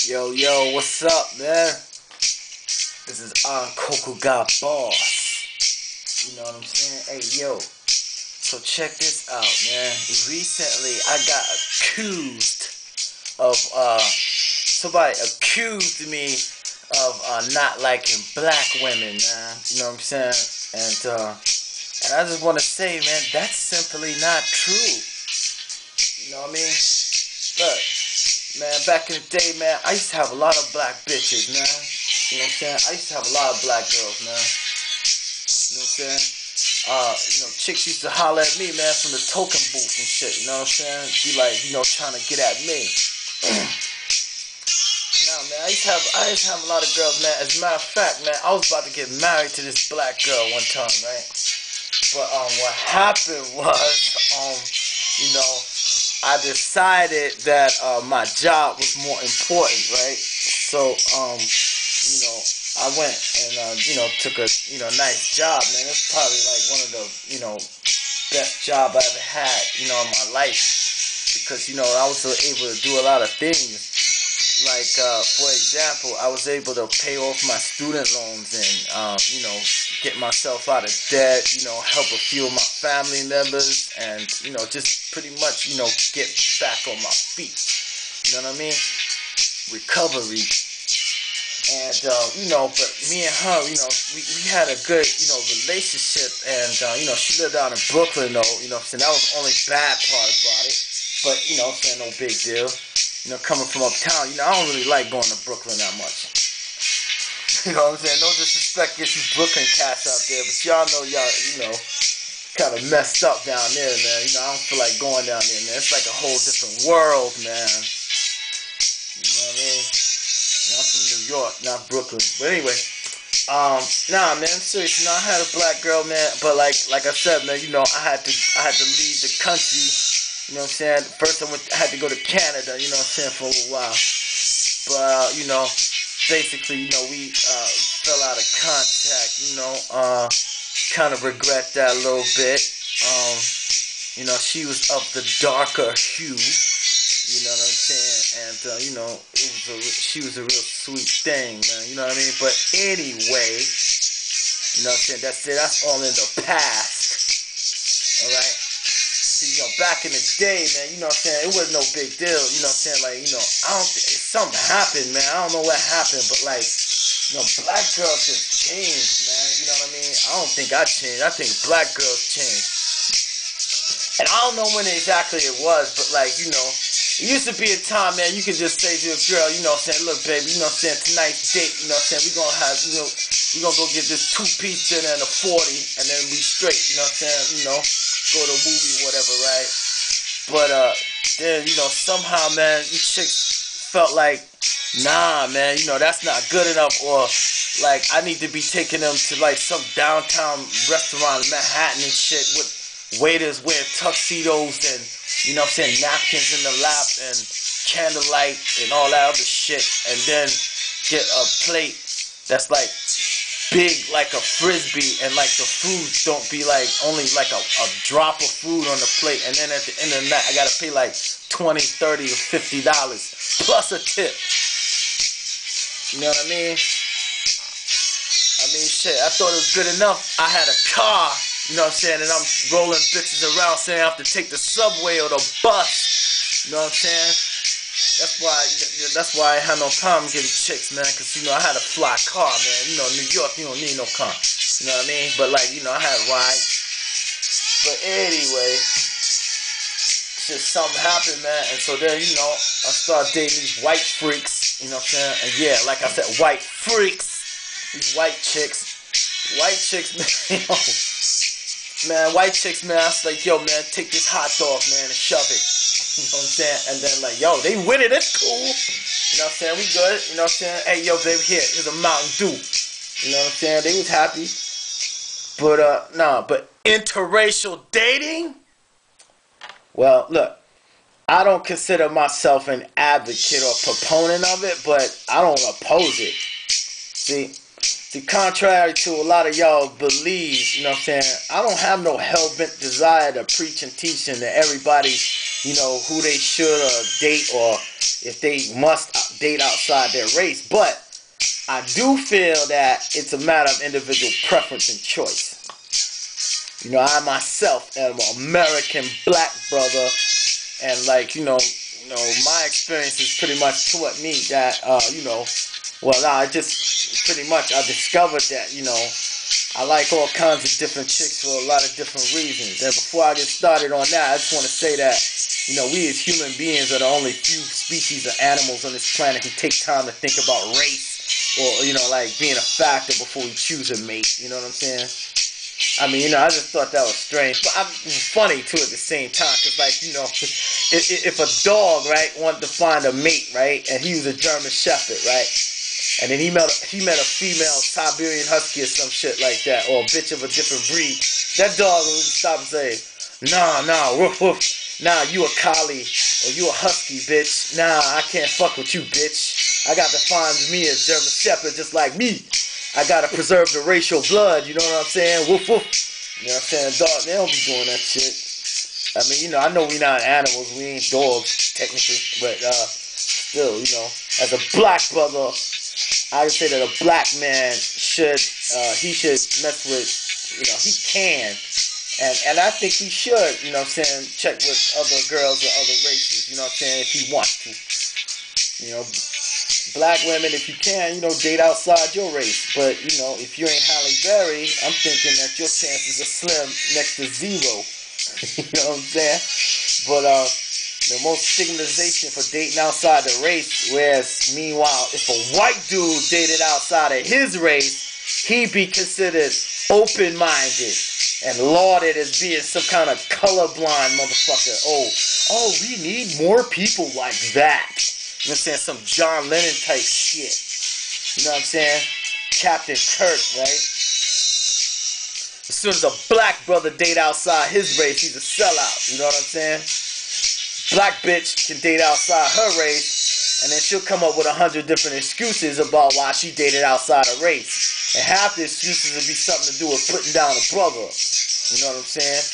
Yo, yo, what's up, man? This is Coco God Boss. You know what I'm saying? Hey, yo. So check this out, man. Recently, I got accused of, somebody accused me of not liking black women, man. You know what I'm saying? And I just want to say, man, that's simply not true. You know what I mean? Look. Man, back in the day, man, I used to have a lot of black bitches, man. You know what I'm saying? I used to have a lot of black girls, man. You know what I'm saying? Chicks used to holler at me, man, from the token booth and shit. You know what I'm saying? Be like, trying to get at me. Nah, man, I used to have a lot of girls, man. As a matter of fact, man, I was about to get married to this black girl one time, right? But what happened was, I decided that my job was more important, right? So, I went and, took a, nice job, man. It's probably like one of the, best job I ever had, in my life. Because, I was able to do a lot of things. Like, for example, I was able to pay off my student loans and, get myself out of debt, help a few of my family members and, just pretty much, get back on my feet. You know what I mean? Recovery. And, but me and her, we had a good, relationship and, she lived out in Brooklyn though, so that was the only bad part about it. But, no big deal. Coming from uptown, I don't really like going to Brooklyn that much. You know what I'm saying? No disrespect against you Brooklyn cats out there, but y'all know kind of messed up down there, man. I don't feel like going down there, man. It's like a whole different world, man. You know what I mean? I'm from New York, not Brooklyn. But anyway, nah, man, I'm serious. I had a black girl, man, but like I said, man, I had to leave the country. You know what I'm saying? First I had to go to Canada, you know what I'm saying, for a little while. But, basically, we fell out of contact, kind of regret that a little bit. She was of the darker hue, you know what I'm saying? And, she was a real sweet thing, man, you know what I mean? But anyway, you know what I'm saying? That's all in the past, alright? Back in the day, man, you know what I'm saying, it wasn't no big deal, you know what I'm saying, like, I don't think, something happened, man, I don't know what happened, but, like, black girls just changed, man, you know what I mean, I don't think I changed, I think black girls changed, and I don't know when exactly it was, but, like, it used to be a time, man, you could just say to a girl, you know what I'm saying, look, baby, you know what I'm saying, tonight's date, you know what I'm saying, we're gonna have, we're gonna go get this 2-piece dinner and a 40, and then we straight, you know what I'm saying, go to a movie, whatever, right? But then somehow, man, you chicks felt like, nah, man, that's not good enough, or like I need to be taking them to like some downtown restaurant in Manhattan and shit with waiters wearing tuxedos and napkins in the lap and candlelight and all that other shit, and then get a plate that's like big like a frisbee, and like the food don't be like only like a drop of food on the plate, and then at the end of the night I gotta pay like $20, $30, or $50 plus a tip. You know what I mean? Shit, I thought it was good enough I had a car, you know what I'm saying, and I'm rolling bitches around saying I have to take the subway or the bus. You know what I'm saying? That's why I had no problem getting chicks, man, because, I had a fly car, man. New York, you don't need no car. You know what I mean? But, like, I had rides. But anyway, just something happened, man. And so then, I started dating these white freaks, you know what I'm saying? And yeah, like I said, white freaks. These white chicks. White chicks, man, man, white chicks, man, I was like, yo, man, take this hot dog, man, and shove it. You know what I'm saying? And then, like, yo, they with it, it's cool. You know what I'm saying? We good. You know what I'm saying? Hey, yo, baby, here's a Mountain Dew. You know what I'm saying? They was happy. But, nah, but interracial dating? Well, look, I don't consider myself an advocate or proponent of it, but I don't oppose it. See, contrary to a lot of y'all believe, you know what I'm saying, I don't have no hell-bent desire to preach and teach and to everybody, you know, who they should date or if they must date outside their race. But I do feel that it's a matter of individual preference and choice. You know, I myself am an American black brother, and like, you know, my experience has pretty much taught me that, you know, well, I just pretty much I discovered that, you know, I like all kinds of different chicks for a lot of different reasons. And before I get started on that, I just want to say that, you know, we as human beings are the only few species of animals on this planet who take time to think about race or, you know, like being a factor before we choose a mate. You know what I'm saying? I mean, you know, I just thought that was strange, but I'm funny too at the same time, because, like, you know, if a dog, right, wanted to find a mate, right, and he was a German Shepherd, right, and then he met a female Siberian Husky or some shit like that, or a bitch of a different breed, that dog would stop and say, nah, woof woof, nah, you a collie, or you a Husky, bitch, nah, I can't fuck with you, bitch, I got to find me a German Shepherd just like me. I gotta preserve the racial blood, you know what I'm saying? Woof woof. You know what I'm saying? Dog, they don't be doing that shit. I mean, you know, I know we not animals, we ain't dogs, technically, but still, you know, as a black brother, I would say that a black man should, he should mess with, you know, he can. And I think he should, you know what I'm saying, check with other girls or other races, you know what I'm saying, if he wants to. You know, black women, if you can, you know, date outside your race. But, you know, if you ain't Halle Berry, I'm thinking that your chances are slim next to zero. You know what I'm saying? But the most stigmatization for dating outside the race, whereas meanwhile, if a white dude dated outside of his race, he'd be considered open-minded and lauded as being some kind of colorblind motherfucker. Oh, we need more people like that. You know what I'm saying? Some John Lennon type shit. You know what I'm saying? Captain Kirk, right? As soon as a black brother date outside his race, he's a sellout. You know what I'm saying? Black bitch can date outside her race, and then she'll come up with 100 different excuses about why she dated outside her race. And half the excuses will be something to do with putting down a brother. You know what I'm saying?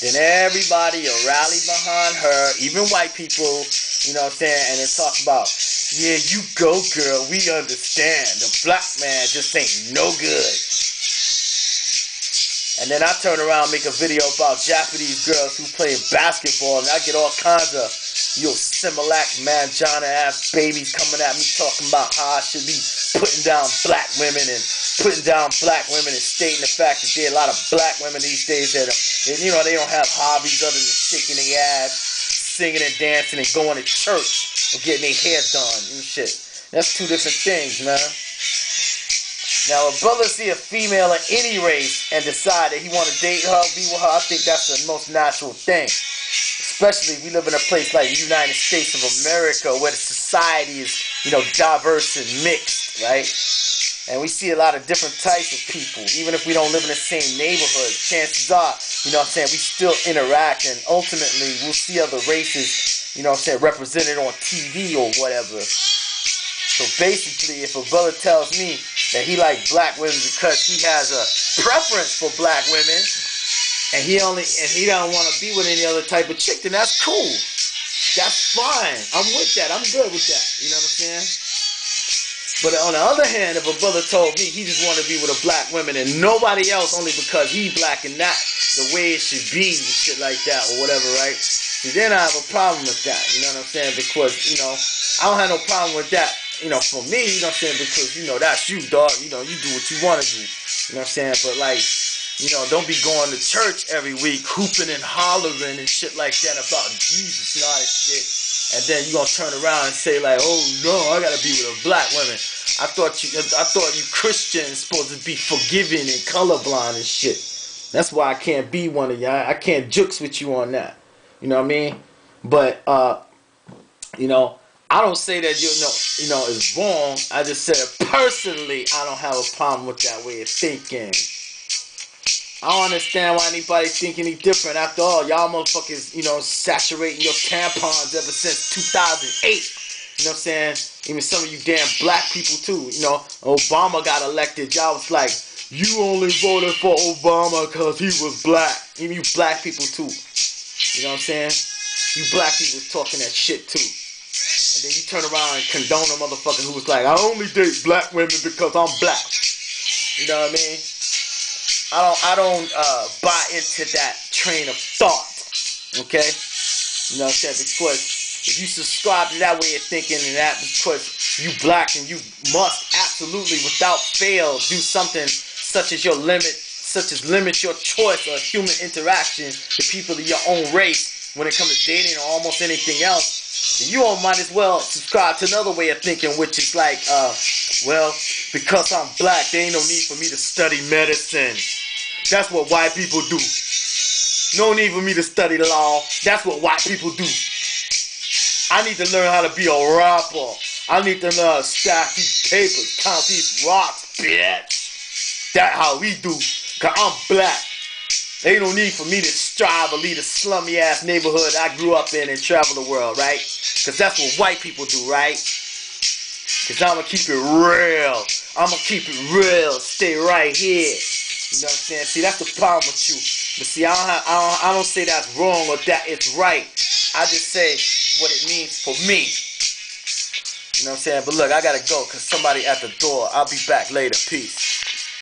Then everybody will rally behind her, even white people. You know what I'm saying? And then talk about, yeah, you go, girl. We understand. The black man just ain't no good. And then I turn around and make a video about Japanese girls who play basketball, and I get all kinds of, Similac, Manjana ass babies coming at me talking about how I should be putting down black women and stating the fact that there are a lot of black women these days that, you know, they don't have hobbies other than shaking their ass, singing and dancing and going to church and getting their hair done and shit. That's two different things, man. Now, a brother see a female of any race and decide that he want to date her, be with her, I think that's the most natural thing. Especially if we live in a place like the United States of America where the society is, you know, diverse and mixed, right? And we see a lot of different types of people. Even if we don't live in the same neighborhood, chances are, you know what I'm saying, we still interact, and ultimately we'll see other races, you know what I'm saying, represented on TV or whatever. So basically, if a brother tells me that he likes black women because he has a preference for black women, and he don't want to be with any other type of chick, then that's cool. That's fine. I'm with that. I'm good with that. You know what I'm saying? But on the other hand, if a brother told me he just wanted to be with a black woman and nobody else only because he black and not the way it should be and shit like that or whatever, right? See, then I have a problem with that. You know what I'm saying? Because, you know, I don't have no problem with that. You know, for me, you know what I'm saying? Because, you know, that's you, dog. You know, you do what you want to do. You know what I'm saying? But, like, you know, don't be going to church every week, hooping and hollering and shit like that about Jesus and all that shit. And then you gonna turn around and say like, oh no, I gotta be with a black woman. I thought you Christians supposed to be forgiving and colorblind and shit. That's why I can't be one of y'all. I can't jukes with you on that. You know what I mean? But you know, I don't say that you know it's wrong. I just said personally, I don't have a problem with that way of thinking. I don't understand why anybody think any different. After all, y'all motherfuckers, you know, saturating your tampons ever since 2008. You know what I'm saying? Even some of you damn black people too. You know, Obama got elected. Y'all was like, you only voted for Obama because he was black. Even you black people too. You know what I'm saying? you black people was talking that shit too. And then you turn around and condone a motherfucker who was like, I only date black women because I'm black. You know what I mean? I don't buy into that train of thought. Okay? You know what I'm saying? Because if you subscribe to that way of thinking, and that because you black and you must absolutely without fail do something such as limit your choice of human interaction to people of your own race when it comes to dating or almost anything else, then you all might as well subscribe to another way of thinking, which is like, well, because I'm black, there ain't no need for me to study medicine. That's what white people do. No need for me to study law. That's what white people do. I need to learn how to be a rapper. I need to learn how to stack these papers, count these rocks, bitch. That's how we do. Cause I'm black. Ain't no need for me to strive or lead a slummy ass neighborhood I grew up in and travel the world, right? Cause that's what white people do, right? Cause I'ma keep it real. I'ma keep it real. Stay right here. You know what I'm saying? See, that's the problem with you. But see, I don't say that's wrong or that it's right. I just say what it means for me. You know what I'm saying? But look, I gotta go because somebody at the door. I'll be back later. Peace.